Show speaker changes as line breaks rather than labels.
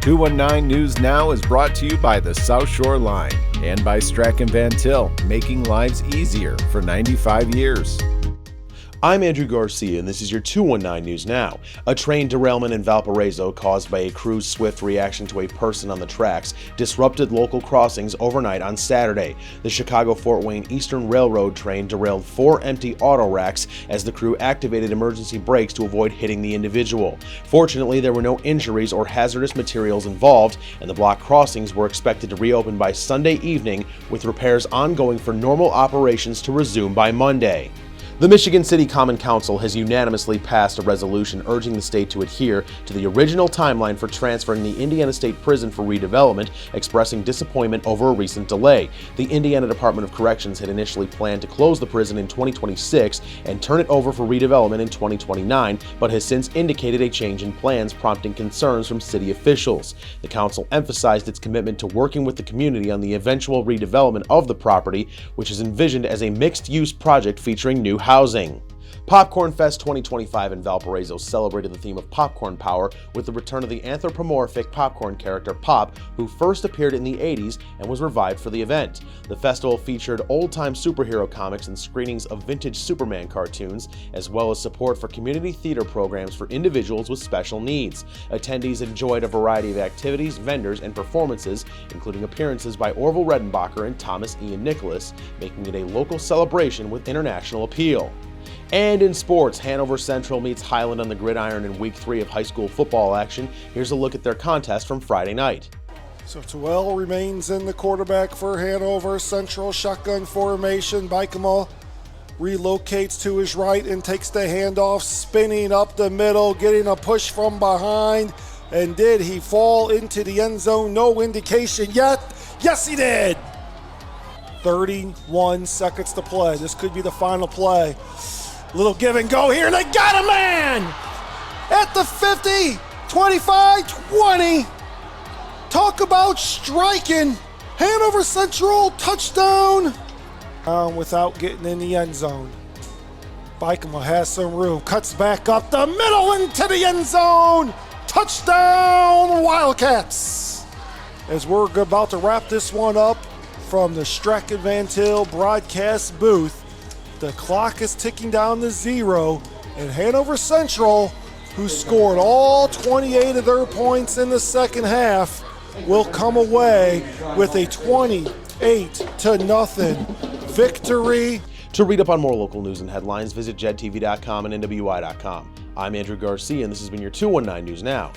219 News Now is brought to you by the South Shore Line and by Strachan Van Til, making lives easier for 95 years.
I'm Andrew Garcia, and this is your 219 News Now. A train derailment in Valparaiso caused by a crew's swift reaction to a person on the tracks disrupted local crossings overnight on Saturday. The Chicago-Fort Wayne Eastern Railroad train derailed 4 empty auto racks as the crew activated emergency brakes to avoid hitting the individual. Fortunately, there were no injuries or hazardous materials involved, and the block crossings were expected to reopen by Sunday evening, with repairs ongoing for normal operations to resume by Monday. The Michigan City Common Council has unanimously passed a resolution urging the state to adhere to the original timeline for transferring the Indiana State Prison for redevelopment, expressing disappointment over a recent delay. The Indiana Department of Corrections had initially planned to close the prison in 2026 and turn it over for redevelopment in 2029, but has since indicated a change in plans, prompting concerns from city officials. The council emphasized its commitment to working with the community on the eventual redevelopment of the property, which is envisioned as a mixed-use project featuring new housing. Popcorn Fest 2025 in Valparaiso celebrated the theme of popcorn power with the return of the anthropomorphic popcorn character Pop, who first appeared in the 80s and was revived for the event. The festival featured old-time superhero comics and screenings of vintage Superman cartoons, as well as support for community theater programs for individuals with special needs. Attendees enjoyed a variety of activities, vendors, and performances, including appearances by Orville Redenbacher and Thomas Ian Nicholas, making it a local celebration with international appeal. And in sports, Hanover Central meets Highland on the gridiron in Week 3 of high school football action. Here's a look at their contest from Friday night.
So Terrell remains in the quarterback for Hanover Central. Shotgun formation. Bikema relocates to his right and takes the handoff, spinning up the middle, getting a push from behind. And did he fall into the end zone? No indication yet. Yes, he did. 31 seconds to play. This could be the final play. Little give and go here, and they got a man at the 50, 25, 20. Talk about striking. Hanover Central touchdown. Without getting in the end zone. Bikema has some room, cuts back up the middle into the end zone. Touchdown, Wildcats. As we're about to wrap this one up from the Strachan Van Til broadcast booth, the clock is ticking down to 0, and Hanover Central, who scored all 28 of their points in the second half, will come away with a 28-0 victory.
To read up on more local news and headlines, visit jed-tv.com and nwi-com. I'm Andrew Garcia, and this has been your 219 News Now.